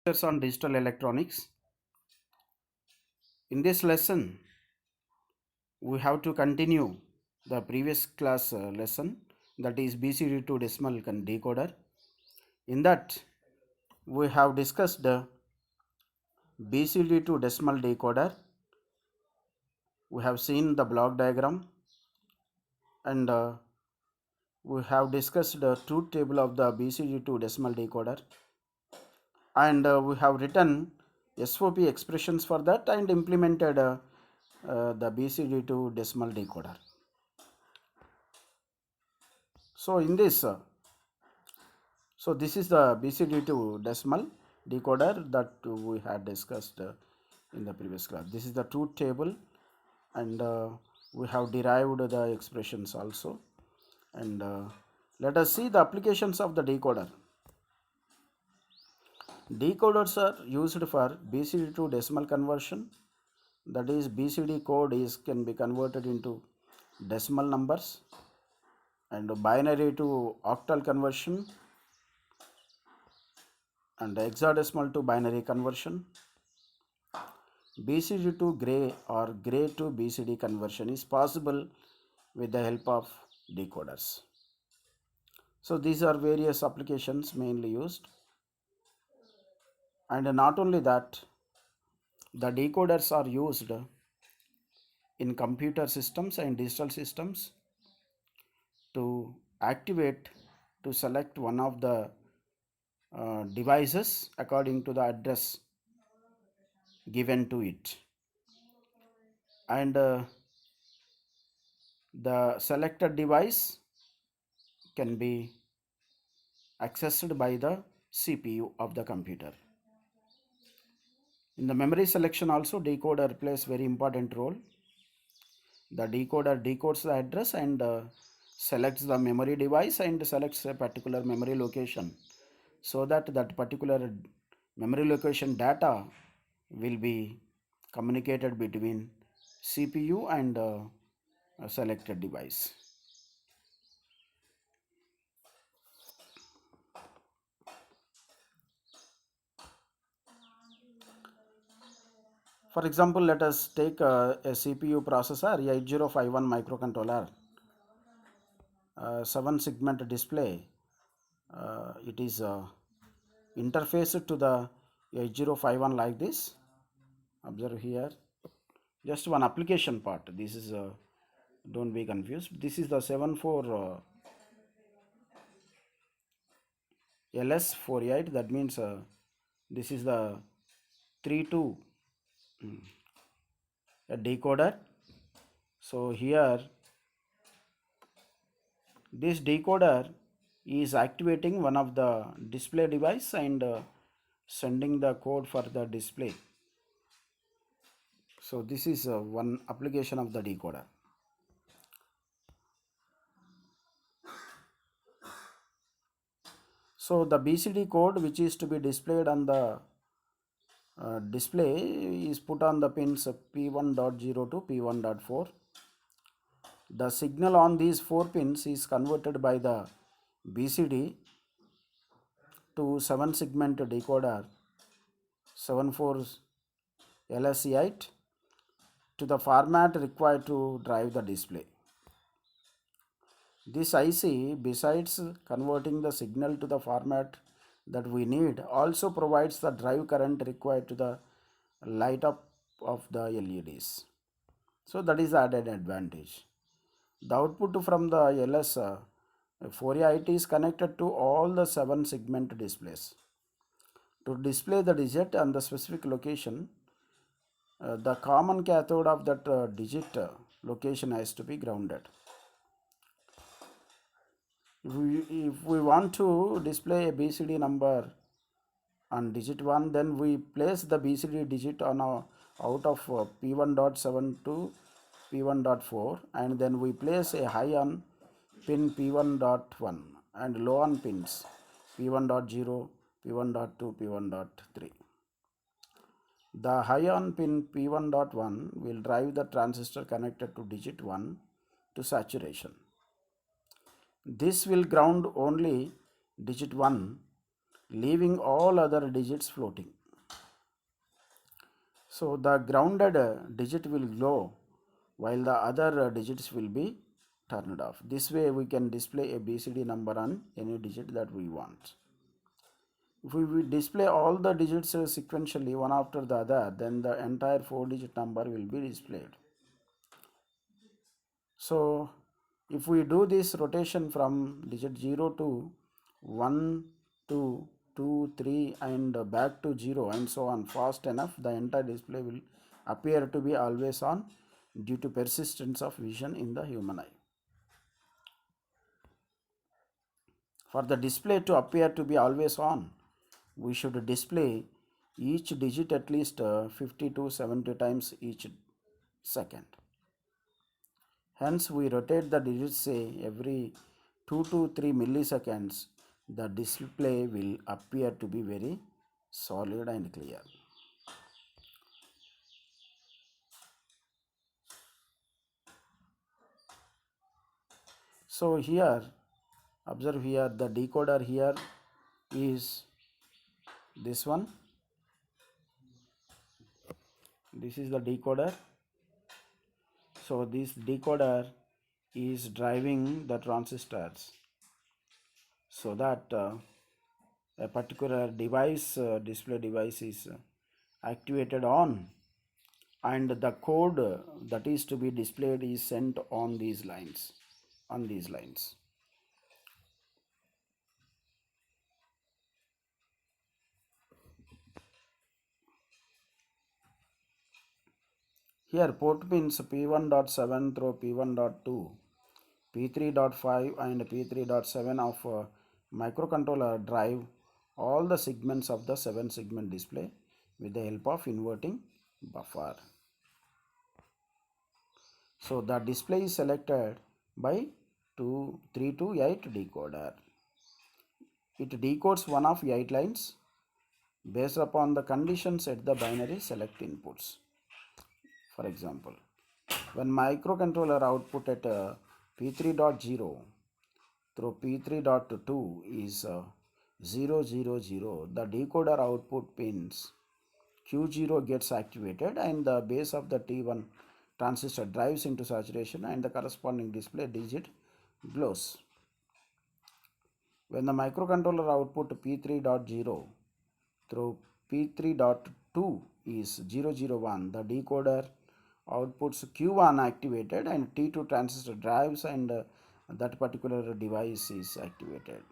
Lectures on digital electronics. In this lesson, we have to continue the previous class lesson, that is BCD to decimal decoder. In that, we have discussed the BCD to decimal decoder. We have seen the block diagram, and we have discussed the truth table of the BCD to decimal decoder, and we have written SOP expressions for that and implemented the BCD to decimal decoder. So in this, this is the BCD to decimal decoder that we had discussed in the previous class. This is the truth table, and we have derived the expressions also. And let us see the applications of the decoder. Decoders are used for BCD to decimal conversion. That is, BCD code can be converted into decimal numbers, and binary to octal conversion, and hexadecimal to binary conversion. BCD to gray or gray to BCD conversion is possible with the help of decoders. So these are various applications mainly used. And not only that, the decoders are used in computer systems and digital systems to activate, to select one of the devices according to the address given to it. And the selected device can be accessed by the CPU of the computer. In the memory selection also, decoder plays very important role. The decoder decodes the address and selects the memory device and selects a particular memory location, so that that particular memory location data will be communicated between CPU and a selected device. For example, let us take a CPU processor 8051 microcontroller, 7 segment display. It is interfaced to the 8051 like this. Observe here, just one application part. This is don't be confused. This is the 74 LS48. That means this is the 32 a decoder. So here this decoder is activating one of the display device and sending the code for the display. So this is one application of the decoder. So the BCD code which is to be displayed on the display is put on the pins P1.0 to P1.4. The signal on these 4 pins is converted by the BCD to 7 segment decoder 74 LS8 to the format required to drive the display. This IC, besides converting the signal to the format that we need, also provides the drive current required to the light up of the LEDs. So that is the added advantage. The output from the LS 4A is connected to all the 7 segment displays. To display the digit on the specific location, the common cathode of that digit location has to be grounded. If we want to display a BCD number on digit 1, then we place the BCD digit on out of P1.7 to P1.4, and then we place a high on pin P1.1 and low on pins P1.0, P1.2, P1.3. The high on pin P1.1 will drive the transistor connected to digit 1 to saturation. This will ground only digit 1 leaving all other digits floating. So the grounded digit will glow while the other digits will be turned off. This way we can display a BCD number on any digit that we want. If we will display all the digits sequentially one after the other, then the entire 4-digit number will be displayed. So if we do this rotation from digit 0 to 1, 2, 2, 3 and back to 0 and so on fast enough, the entire display will appear to be always on due to persistence of vision in the human eye. For the display to appear to be always on, we should display each digit at least 50 to 70 times each second. Hence, we rotate the digits say every 2 to 3 milliseconds. The display will appear to be very solid and clear. So here, observe here, the decoder here is this one. This is the decoder. So this decoder is driving the transistors so that a particular device, display device is activated on, and the code that is to be displayed is sent on these lines. Here port pins P1.7 through P1.2, P3.5 and P3.7 of microcontroller drive all the segments of the 7-segment display with the help of inverting buffer. So the display is selected by 3 to 8 decoder. It decodes one of 8 lines based upon the conditions at the binary select inputs. For example, when microcontroller output at P3.0 through P3.2 is 0, 0, 0, the decoder output pins Q0 gets activated and the base of the T1 transistor drives into saturation and the corresponding display digit glows. When the microcontroller output P3.0 through P3.2 is 001, the decoder outputs Q1 activated and T2 transistor drives and that particular device is activated.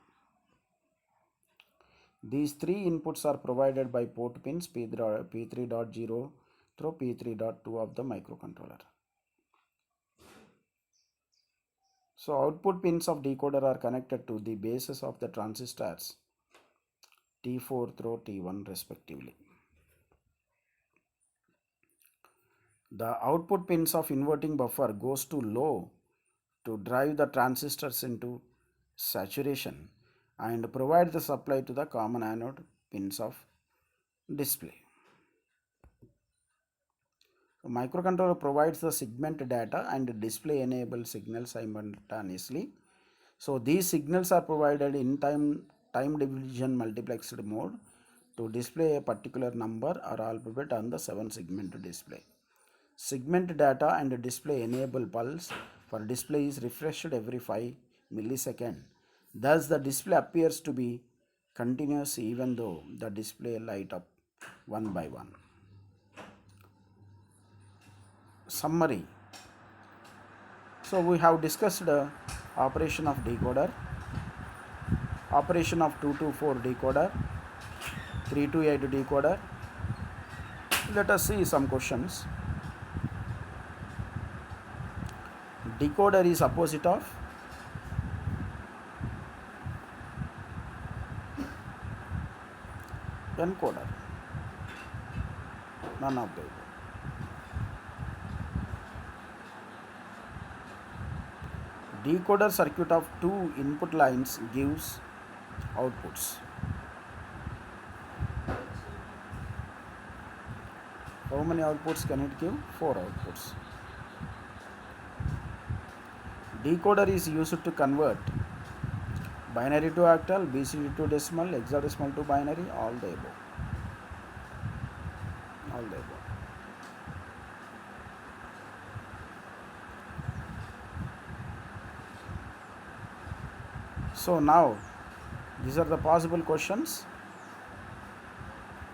These 3 inputs are provided by port pins P3.0 through P3.2 of the microcontroller. So output pins of decoder are connected to the bases of the transistors T4 through T1 respectively. The output pins of inverting buffer goes to low to drive the transistors into saturation and provide the supply to the common anode pins of display. So microcontroller provides the segment data and display enable signals simultaneously. So these signals are provided in time division multiplexed mode to display a particular number or alphabet on the 7-segment display. Segment data and display enable pulse for display is refreshed every 5 milliseconds. Thus the display appears to be continuous even though the display light up one by one. Summary. So we have discussed operation of decoder, operation of 2 to 4 decoder, 3 to 8 decoder. Let us see some questions. Decoder is opposite of encoder. None of the above. Decoder circuit of 2 input lines gives outputs. How many outputs can it give? 4 outputs. Decoder is used to convert binary to octal, BCD to decimal, hexadecimal to binary, all the above. All the above. So now these are the possible questions,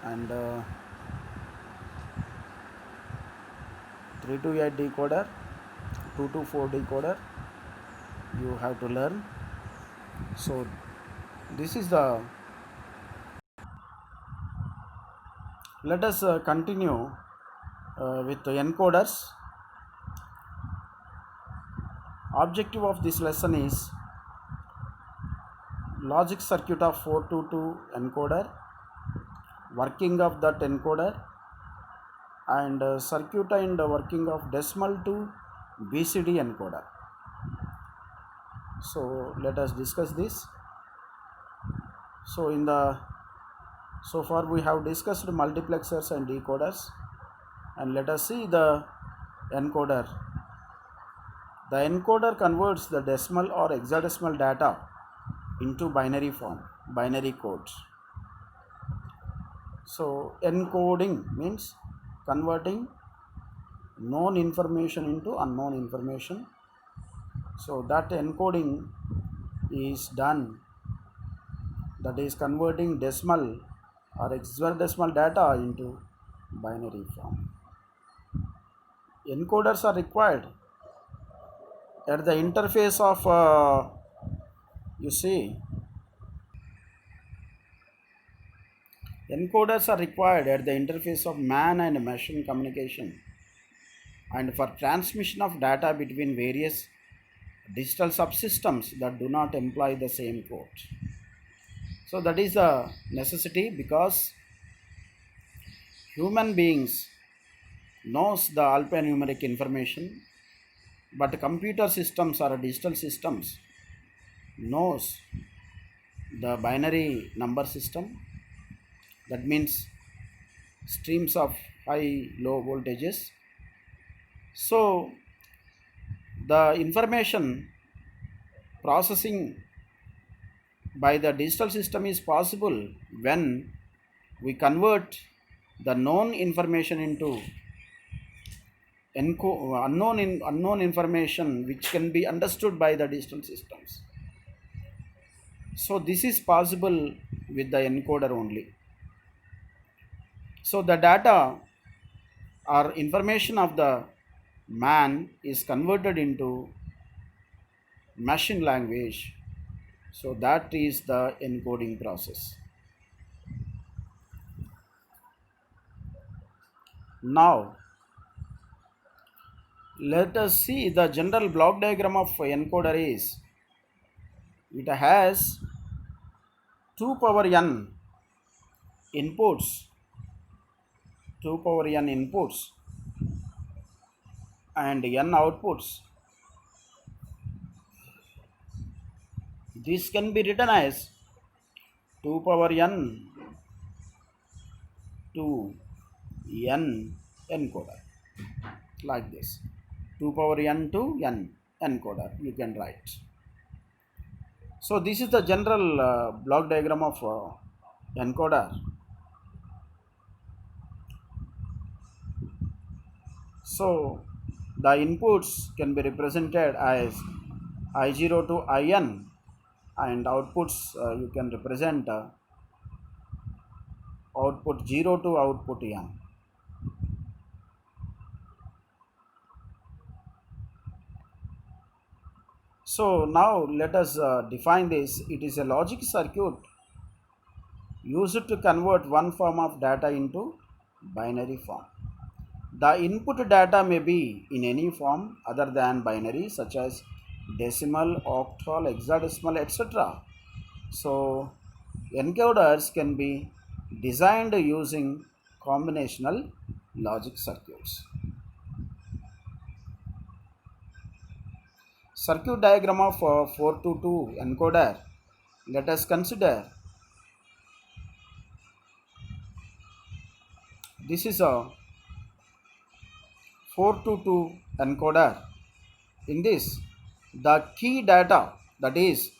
and 3 to 8 decoder, 2 to 4 decoder you have to learn. So this is the, let us continue with the encoders. Objective of this lesson is logic circuit of 422 encoder, working of that encoder, and circuit and working of decimal to BCD encoder. So let us discuss this. So far we have discussed multiplexers and decoders, and let us see the encoder. The encoder converts the decimal or hexadecimal data into binary form, binary codes. So encoding means converting known information into unknown information. So that encoding is done, that is converting decimal or hexadecimal data into binary form. Encoders are required at the interface of encoders are required at the interface of man and machine communication, and for transmission of data between various digital subsystems that do not employ the same code. So that is the necessity, because human beings knows the alphanumeric information, but computer systems or digital systems knows the binary number system. That means streams of high low voltages. So the information processing by the digital system is possible when we convert the known information into unknown information which can be understood by the digital systems. So this is possible with the encoder only. So the data or information of the man is converted into machine language. So that is the encoding process. Now let us see the general block diagram of encoder is, it has 2 power n inputs, 2 power n inputs and n outputs. This can be written as 2 power n to n encoder, like this. 2 power n to n encoder you can write. So this is the general block diagram of encoder. So the inputs can be represented as I0 to IN, and outputs you can represent output 0 to output n. So now let us define this. It is a logic circuit used to convert one form of data into binary form. The input data may be in any form other than binary, such as decimal, octal, hexadecimal, etc. So encoders can be designed using combinational logic circuits. Circuit diagram of 422 encoder. Let us consider. This is a 422 encoder. In this, the key data, that is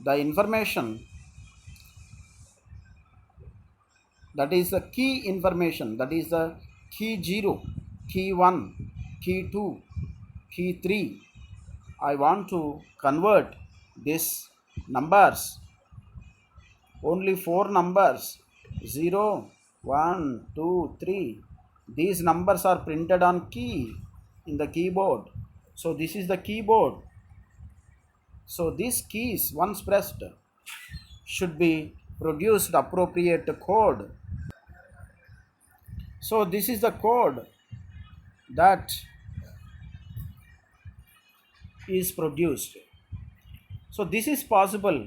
the information, that is the key information, that is the key 0, key 1, key 2, key 3. I want to convert these numbers, only 4 numbers, 0, 1, 2, 3. These numbers are printed on key in the keyboard. So this is the keyboard. So these keys once pressed should be produced appropriate code. So this is the code that is produced. So this is possible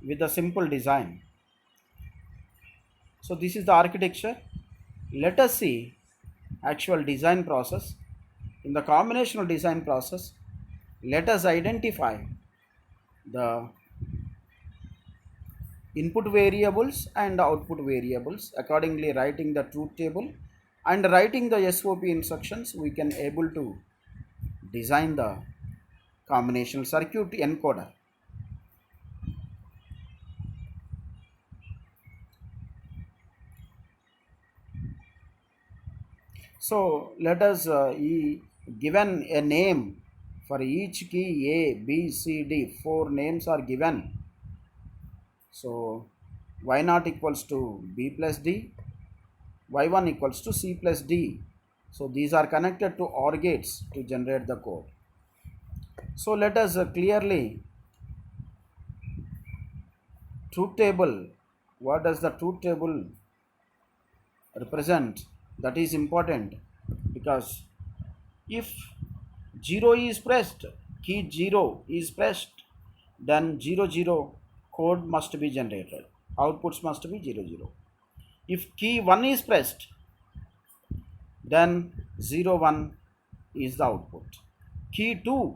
with a simple design. So this is the architecture. Let us see actual design process. In the combinational design process, let us identify the input variables and output variables, accordingly writing the truth table and writing the SOP instructions. We can able to design the combinational circuit encoder. So let us given a name for each key A, B, C, D. 4 names are given. So y0 equals to B plus D, y1 equals to C plus D. So these are connected to OR gates to generate the code. So let us clearly truth table. What does the truth table represent? That is important, because if 0 is pressed, key 0 is pressed, then 0 0 code must be generated. Outputs must be 0 0. If key 1 is pressed, then 0 1 is the output. Key 2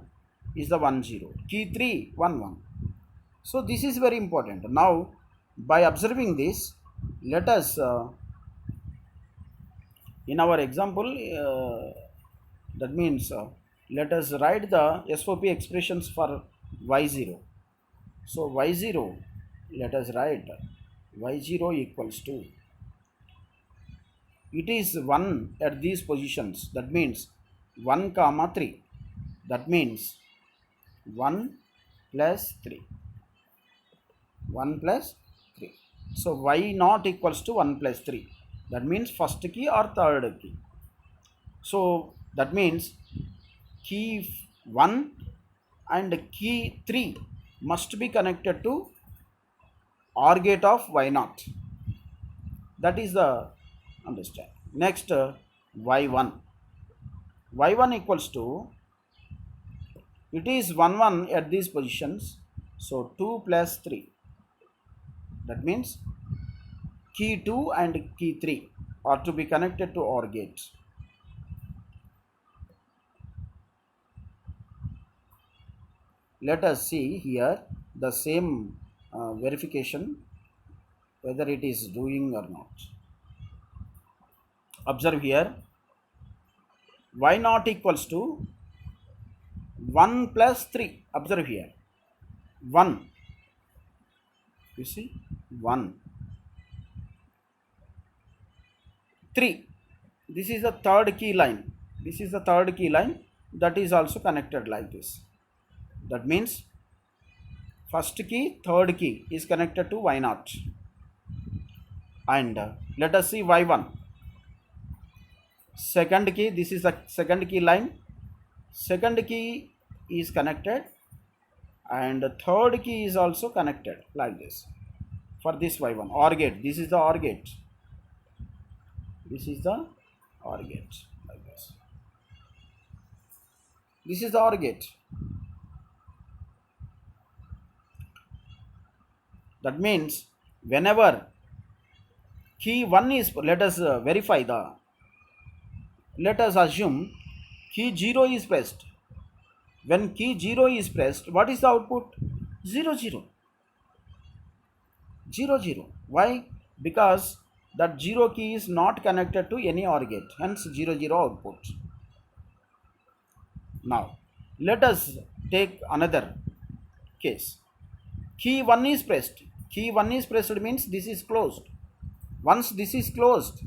is the 1 0. Key 3 1 1. So this is very important. Now by observing this, let us in our example, that means let us write the SOP expressions for y0. So y0, let us write y0 equals to, it is 1 at these positions, that means 1 comma 3, that means 1 plus 3, 1 plus 3. So y not equals to 1 plus 3, that means first key or third key. So that means key 1 and key 3 must be connected to OR gate of y0. That is the understand. Next y1. y1 equals to, it is 1 1 at these positions. So 2 plus 3. That means key 2 and key 3 are to be connected to OR gate. Let us see here the same verification whether it is doing or not. Observe here, y0 equals to 1 plus 3. Observe here, 1. You see, 1. 3. This is the third key line. This is the third key line that is also connected like this. That means first key, third key is connected to y0. And let us see y1. Second key, this is the second key line. Second key is connected and third key is also connected like this for this y1 OR gate. This is the OR gate. This is the OR gate like this. This is the OR gate. That means whenever key 1 is, let us verify the, let us assume key 0 is pressed. When key 0 is pressed, what is the output? 0 0. 0 0. Why? Because that 0 key is not connected to any OR gate, hence 0 0 output. Now let us take another case. Key 1 is pressed. Key 1 is pressed means this is closed. Once this is closed,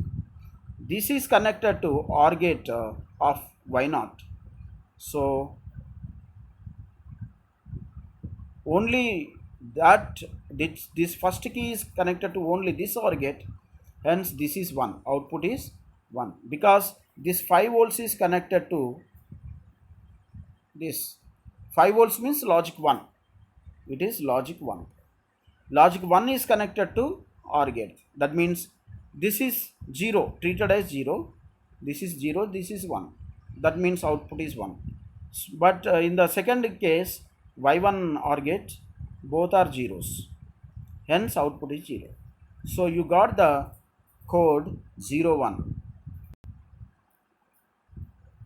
this is connected to OR gate of Y0. So only that this first key is connected to only this OR gate, hence this is 1, output is 1, because this 5 volts is connected to this. 5 volts means logic 1, it is logic 1. Logic 1 is connected to OR gate, that means this is 0, treated as 0, this is 0, this is 1, that means output is 1. But in the second case, Y1 OR gate, both are zeros, hence output is 0. So you got the code 01.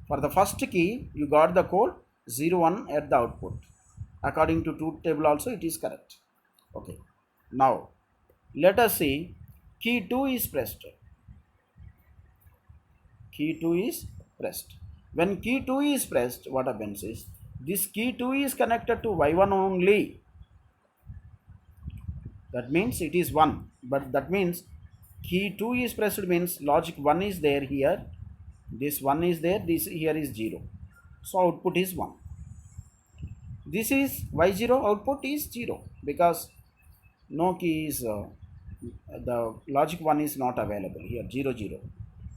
For the first key, you got the code 01 at the output. According to truth table also it is correct. Okay. Now let us see key 2 is pressed. Key 2 is pressed. When key 2 is pressed, what happens is this key 2 is connected to Y1 only. That means it is 1. But that means key 2 is pressed means logic 1 is there here. This 1 is there. This here is 0. So output is 1. This is Y0, output is 0 because no key is the logic 1 is not available here, 0 0,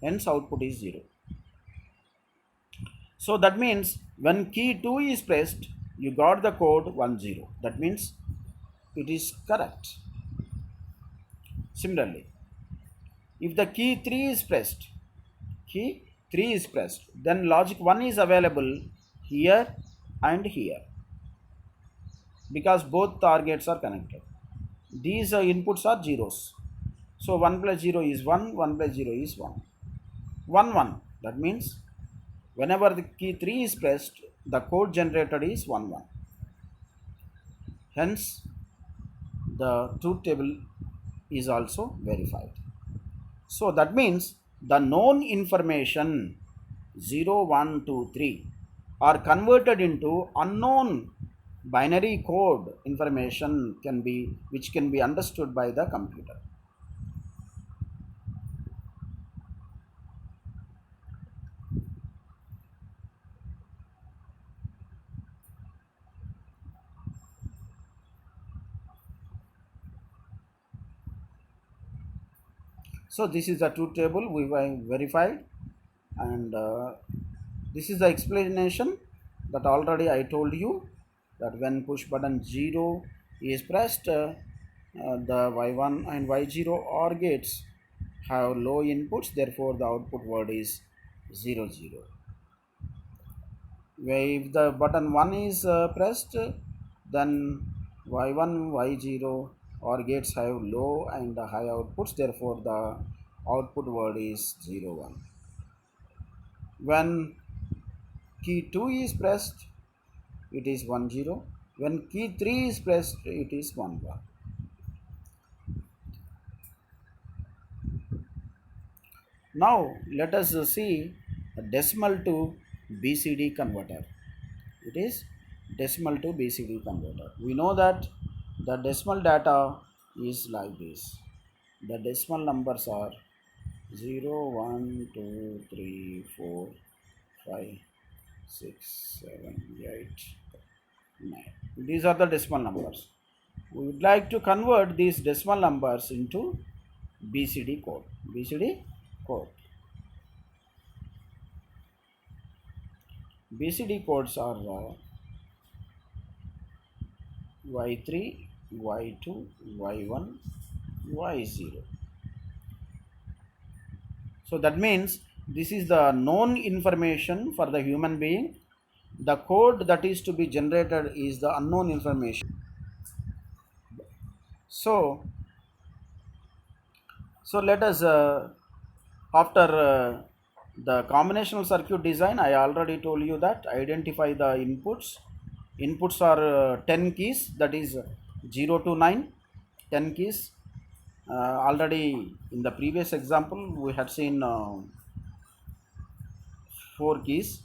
hence output is 0. So that means when key 2 is pressed, you got the code 1 0, that means it is correct. Similarly, if the key 3 is pressed, then logic 1 is available here and here because both targets are connected. These inputs are zeros. So 1 plus 0 is 1, 1 plus 0 is 1. 1 1. That means whenever the key 3 is pressed, the code generated is 1 1. Hence, the truth table is also verified. So that means the known information 0, 1, 2, 3 are converted into unknown binary code information which can be understood by the computer. So this is the truth table we verified, and this is the explanation that already I told you, that when push button 0 is pressed, the Y1 and Y0 OR gates have low inputs, therefore the output word is 0 0. If the button 1 is pressed, then Y1 Y0 OR gates have low and high outputs, therefore the output word is 0 1. When key 2 is pressed, it is 1 0. When key 3 is pressed, it is 1 1. Now let us see a decimal to BCD converter. It is decimal to BCD converter. We know that the decimal data is like this. The decimal numbers are 0, 1, 2, 3, 4, 5, 6, 7, 8, 9. These are the decimal numbers. We would like to convert these decimal numbers into BCD code. BCD code. BCD codes are Y3, Y2, Y1, Y0. So that means this is the known information for the human being. The code that is to be generated is the unknown information. So let us after the combinational circuit design, I already told you that identify the inputs. Inputs are 10 keys, that is 0 to 9, 10 keys. Already in the previous example we had seen 4 keys,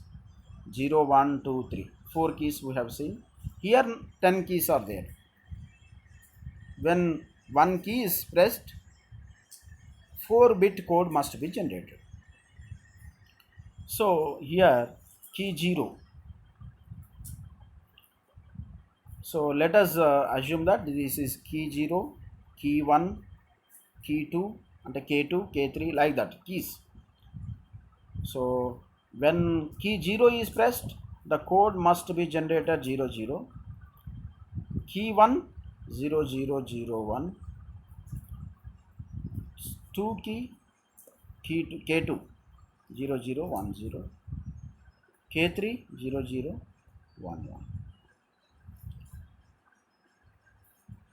0 1 2 3, 4 keys we have seen. Here 10 keys are there. when one key is pressed, 4-bit code must be generated. So here key 0. So let us assume that this is key 0, key 1, key 2, and k2, k3, like that keys. So when key 0 is pressed, the code must be generated 0 0. Key 1 0 0 0 1. 2 key 2, k2 0 0 1 0. K3 0 0 1 1.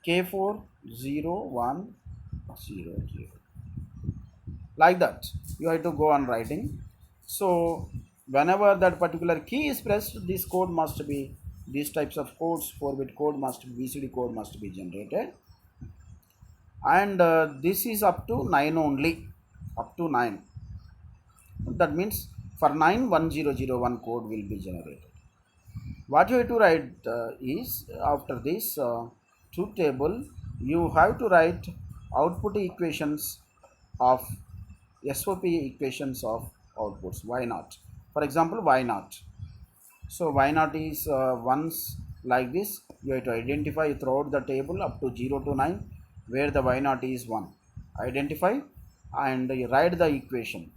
K4 0 1 0 0. Like that you have to go on writing. So whenever that particular key is pressed, this code must be, these types of codes, 4-bit code must be, BCD code must be generated. And this is up to 9 only, up to 9. That means for 9, 1001 code will be generated. What you have to write is, after this truth table, you have to write output equations of SOP equations of outputs. Why not? For example, why not? So why not is once like this. You have to identify throughout the table up to 0 to 9 where the why not is 1. Identify and you write the equation.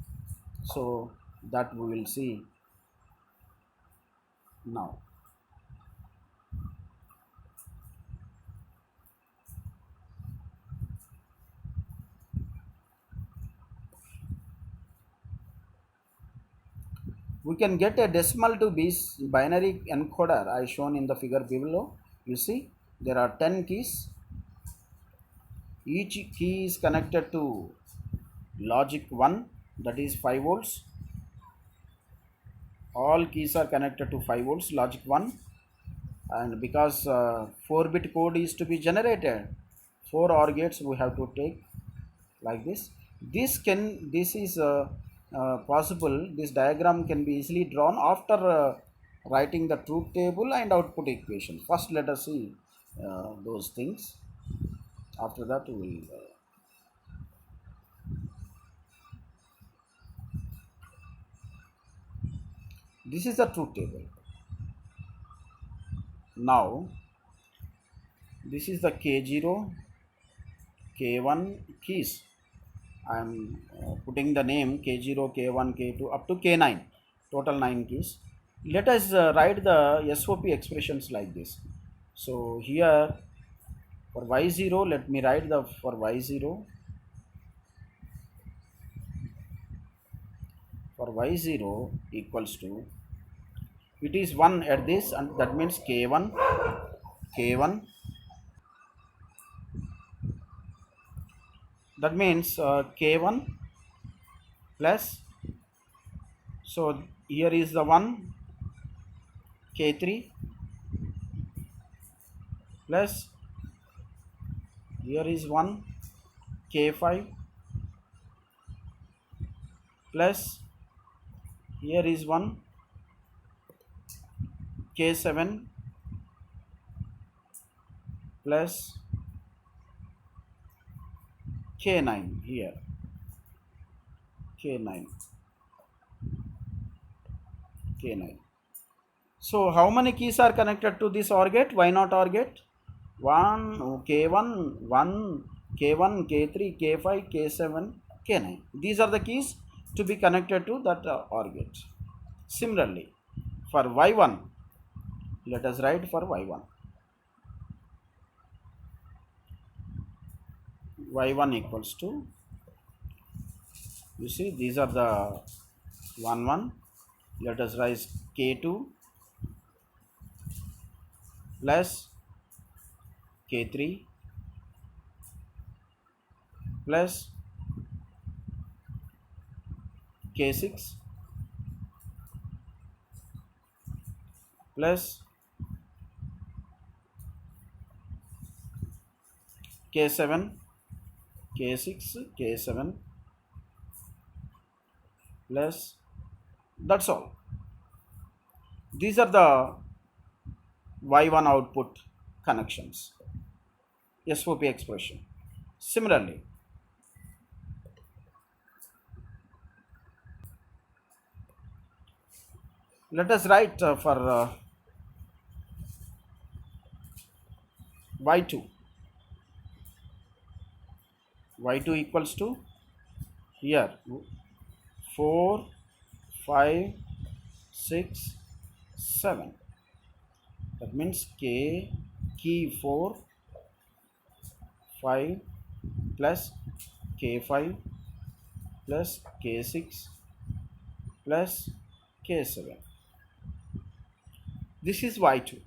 So that we will see now. We can get a decimal to binary encoder I shown in the figure below. You see there are 10 keys. Each key is connected to logic 1, that is 5 volts. All keys are connected to 5 volts logic 1. And because 4-bit code is to be generated, 4 OR gates we have to take like this. This is possible. This diagram can be easily drawn after writing the truth table and output equation. First let us see those things. After that we will this is the truth table. Now this is the K0, K1 keys. I am putting the name K0, K1, K2 up to K9, total 9 keys. Let us write the SOP expressions like this. So here for Y0, let me write the for Y0. For Y0 equals to, it is 1 at this, and that means K1, K1. That means K1 plus, so here is the 1, K3 plus, here is 1, K5 plus, here is 1, K7 plus K9 here, K9, K9. So how many keys are connected to this OR gate? Why not OR gate? 1, K1, 1, K1, K3, K5, K7, K9. These are the keys to be connected to that OR gate. Similarly, for Y1, let us write for Y1. Y1 equals to, you see these are the 1 1. Let us write K2 plus K3 plus K6 plus K7, K6, K7 plus, that's all. These are the Y1 output connections. SOP expression. Similarly, let us write for y2. Y2 equals to here 4, 5, 6, 7. That means key 4, 5 plus k5 plus k6 plus k7. This is y2.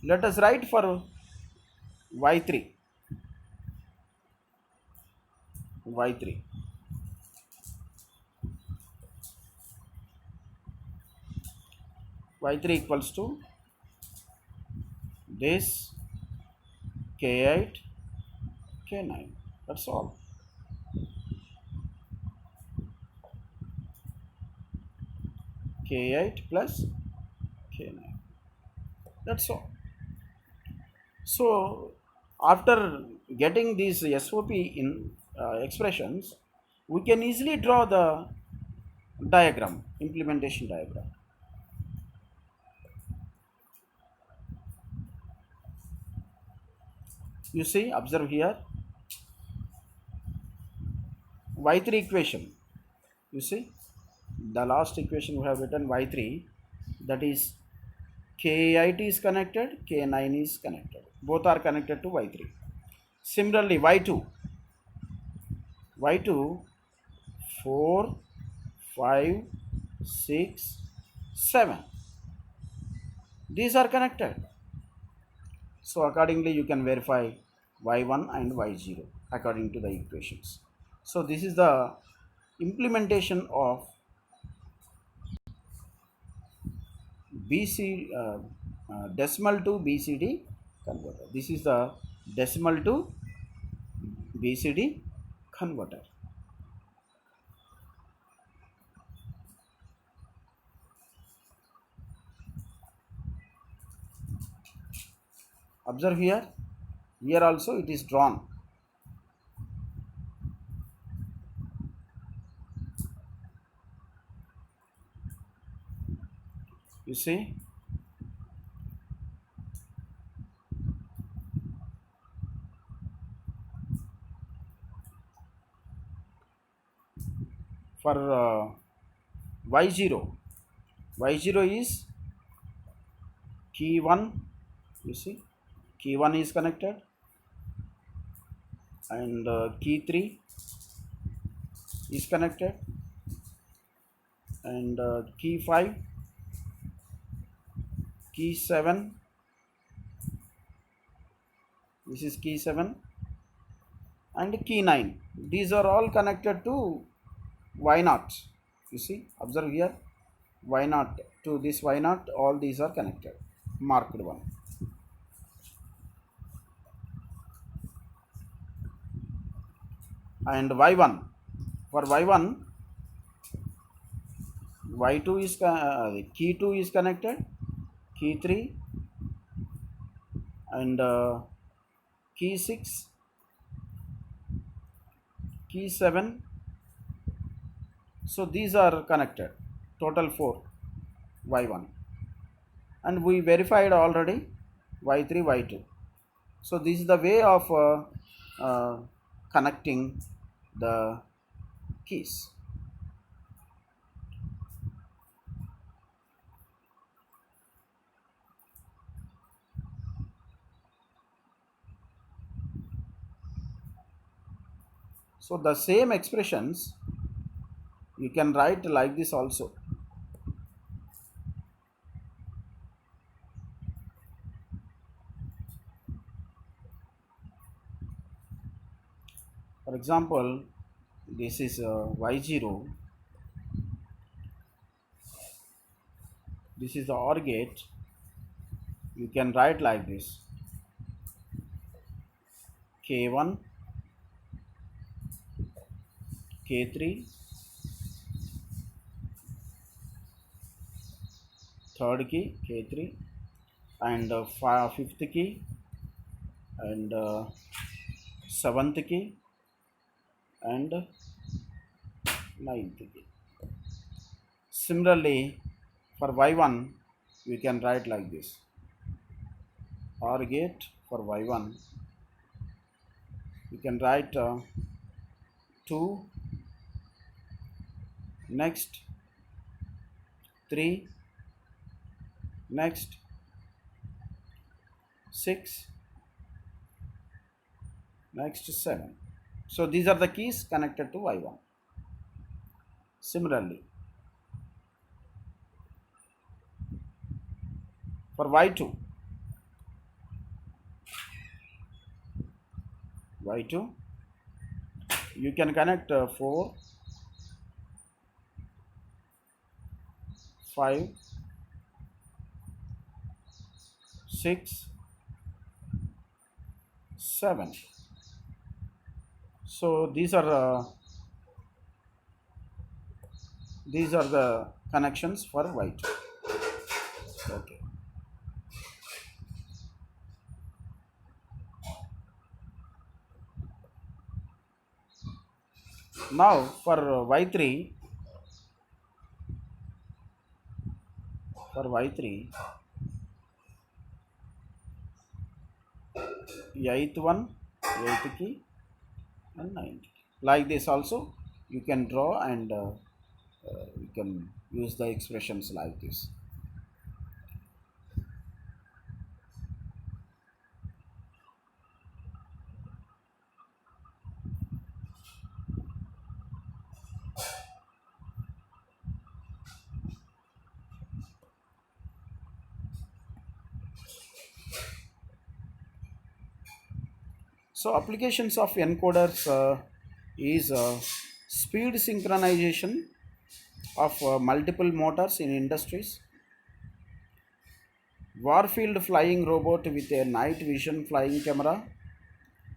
Let us write for y3. Y3. Y3 equals to this k8, k9. That's all. K8 plus k9. That's all. So after getting these SOP in expressions, we can easily draw the diagram, implementation diagram. You see, observe here, y3 equation. You see, the last equation we have written y3, that is k8 is connected, k9 is connected. Both are connected to y3. Similarly, y2 4, 5, 6, 7. These are connected. So accordingly you can verify y1 and y0 according to the equations. So this is the implementation of decimal to BCD converter. This is the decimal to BCD converter. Observe here. Here also it is drawn. You see, for y0, y0 is key 1. You see, key 1 is connected, and key 3 is connected, and key 5, key 7, this is key 7, and key 9. These are all connected to y0. You see, observe here, y0 to this y0, all these are connected, marked one. And y1, for y1, y2 is key 2 is connected, key 3, and key 6, key 7. So these are connected, total 4, y1, and we verified already y3, y2. So this is the way of connecting the keys. So the same expressions you can write like this also. For example, this is y0, this is the OR gate. You can write like this: k1, k3, third key k3, and fifth key, and seventh key and ninth key. Similarly, for y1 we can write like this: OR gate for y1 we can write 2, next 3, next 6, next 7. So these are the keys connected to y1. Similarly, for y2 you can connect 4, 5, 6, 7. So these are the connections for y2. Okay. Now for y3, eighth one, eighth key and ninth key. Like this also you can draw and you can use the expressions like this. So applications of encoders is speed synchronization of multiple motors in industries, Warfield flying robot with a night vision flying camera,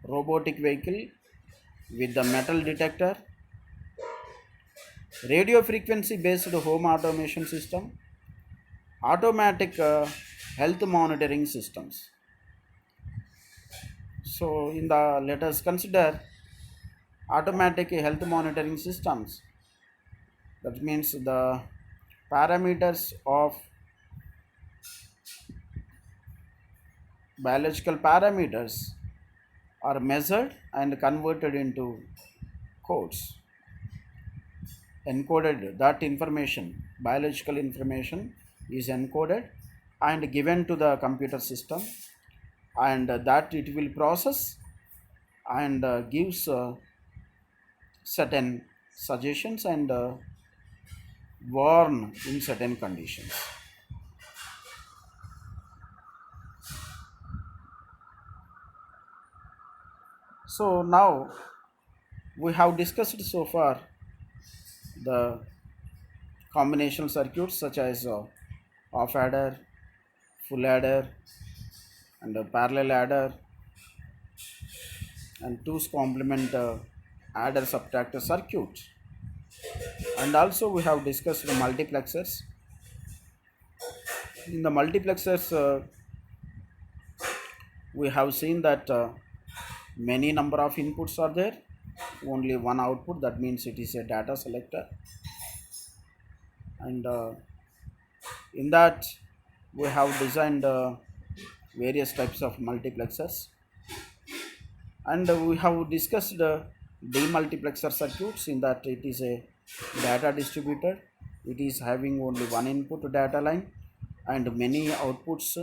robotic vehicle with the metal detector, radio frequency based home automation system, automatic health monitoring systems. So in the let us consider automatic health monitoring systems. That means the parameters of biological parameters are measured and converted into codes. Encoded, that information, biological information is encoded and given to the computer system, and that it will process and gives certain suggestions and warn in certain conditions. So now we have discussed so far the combinational circuits such as off adder, full adder, and a parallel adder, and two's complement adder subtractor circuit. And also we have discussed the multiplexers. In the multiplexers, we have seen that many number of inputs are there, only one output, that means it is a data selector. And in that we have designed various types of multiplexers, and we have discussed demultiplexer circuits. In that it is a data distributor, it is having only one input data line and many outputs,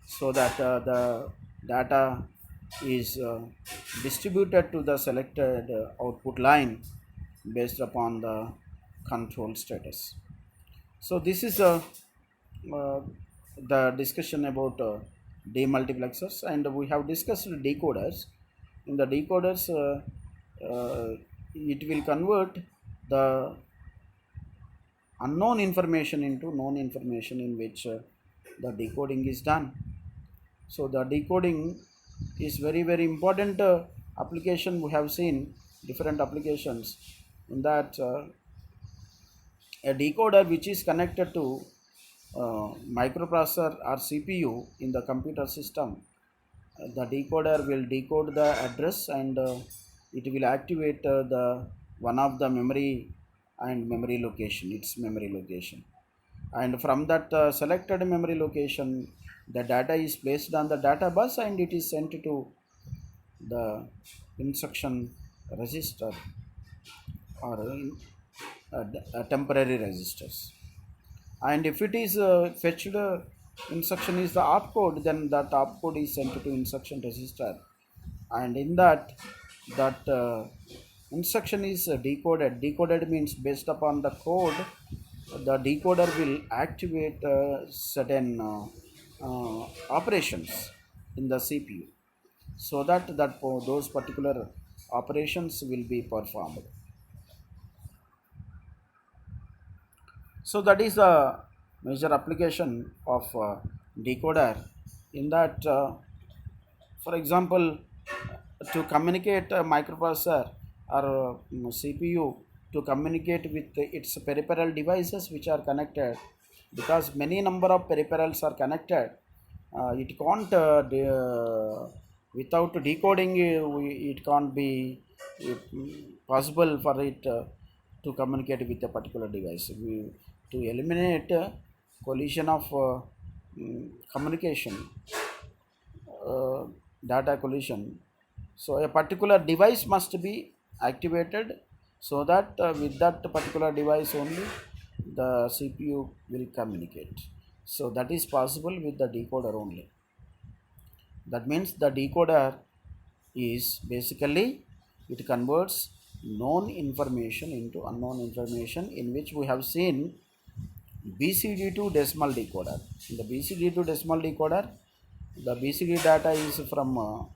so that the data is distributed to the selected output line based upon the control status. So this is uh, the discussion about demultiplexers, and we have discussed decoders. In the decoders, it will convert the unknown information into known information, in which the decoding is done. So the decoding is very important application. We have seen different applications in that a decoder which is connected to microprocessor or CPU in the computer system, the decoder will decode the address, and it will activate the one of the memory and memory location, its memory location, and from that selected memory location the data is placed on the data bus and it is sent to the instruction register or temporary registers. And if it is fetched instruction is the opcode, then that opcode is sent to instruction register, and in that instruction is decoded means based upon the code the decoder will activate certain operations in the CPU, so that those particular operations will be performed. So that is the major application of decoder. In that, for example, to communicate a microprocessor or CPU to communicate with its peripheral devices which are connected, because many number of peripherals are connected, it can't without decoding it can't be possible for it to communicate with a particular device. To eliminate collision of communication, uh, data collision, so a particular device must be activated, so that with that particular device only the CPU will communicate. So that is possible with the decoder only. That means the decoder is basically it converts known information into unknown information, in which we have seen BCD to decimal decoder. In the BCD to decimal decoder, the BCD data is from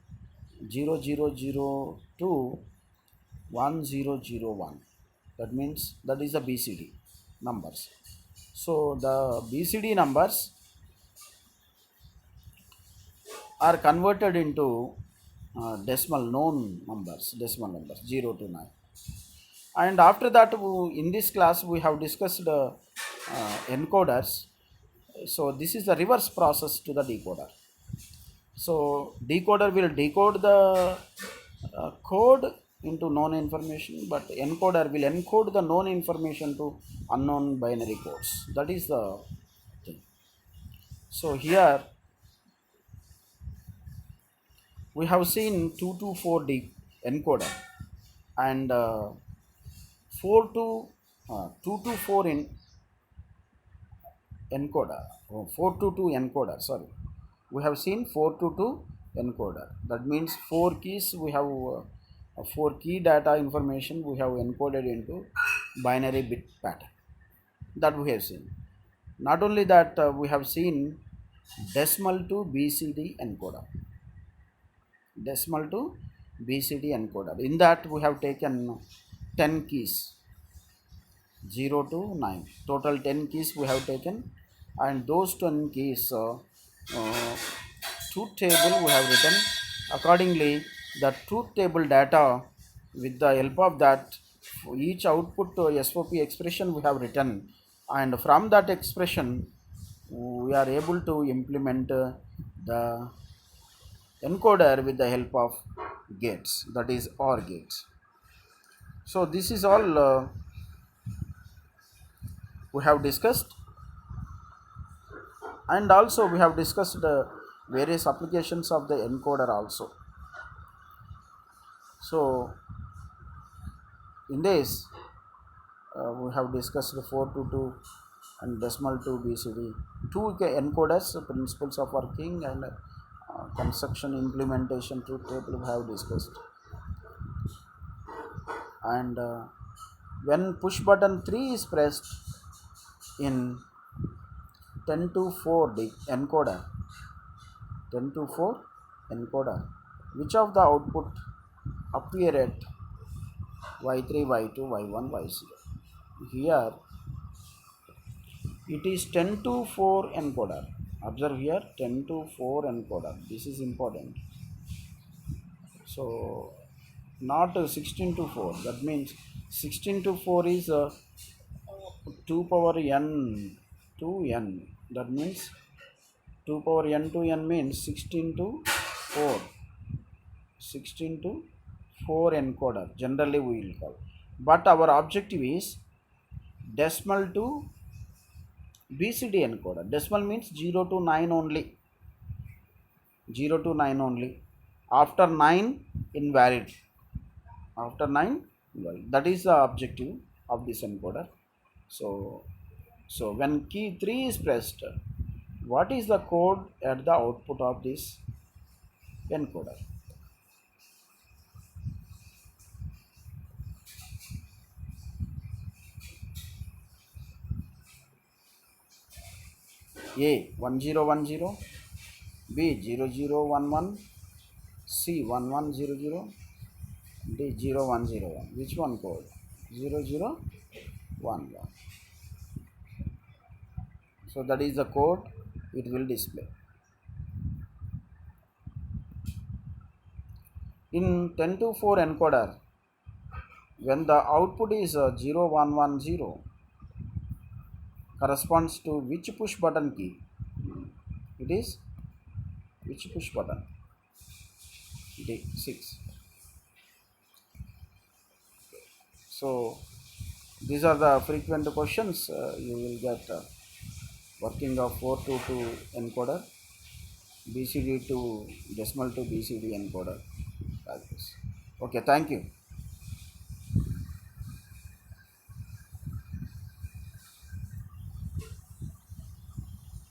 0000 to 1001. That means that is the BCD numbers. So the BCD numbers are converted into decimal known numbers, decimal numbers 0 to 9. And after that, in this class we have discussed encoders. So this is the reverse process to the decoder. So decoder will decode the code into known information, but encoder will encode the known information to unknown binary codes. That is the thing. So here we have seen 2 to 4 encoder and 4 to 2 to 4 in encoder, 4 to 2 encoder, sorry, we have seen 4 to 2 encoder. That means 4 keys we have 4 key data information we have encoded into binary bit pattern, that we have seen. Not only that, we have seen decimal to BCD encoder, decimal to BCD encoder. In that we have taken 10 keys, 0 to 9, total 10 keys we have taken, and those 10 keys truth table we have written. Accordingly, the truth table data, with the help of that, for each output SOP expression we have written, and from that expression we are able to implement the encoder with the help of gates, that is OR gates. So this is all we have discussed, and also we have discussed various applications of the encoder also. So in this we have discussed the 4 to 2 and decimal to BCD, two encoders, principles of working, and construction, implementation, truth table we have discussed. And when push button 3 is pressed in 10 to 4 encoder, 10 to 4 encoder, which of the output appear at y3, y2, y1, y0? Here it is 10 to 4 encoder. Observe here, 10 to 4 encoder. This is important. So not 16 to 4. That means 16 to 4 is 2 power n to n. That means 2 power n to n means 16 to 4 16 to 4 encoder generally we will call, but our objective is decimal to BCD encoder. Decimal means 0 to 9 only, 0 to 9 only. After 9 invalid, after 9 invalid. That is the objective of this encoder. So when key 3 is pressed, what is the code at the output of this encoder? A 1010, B 0011, C 1100, D 0101. Which one code? 0011. So that is the code it will display. In 10 to 4 encoder, when the output is 0110, corresponds to which push button key? It is which push button? D6. So these are the frequent questions you will get working of 422 encoder, BCD to decimal to BCD encoder, like this. Okay, thank you.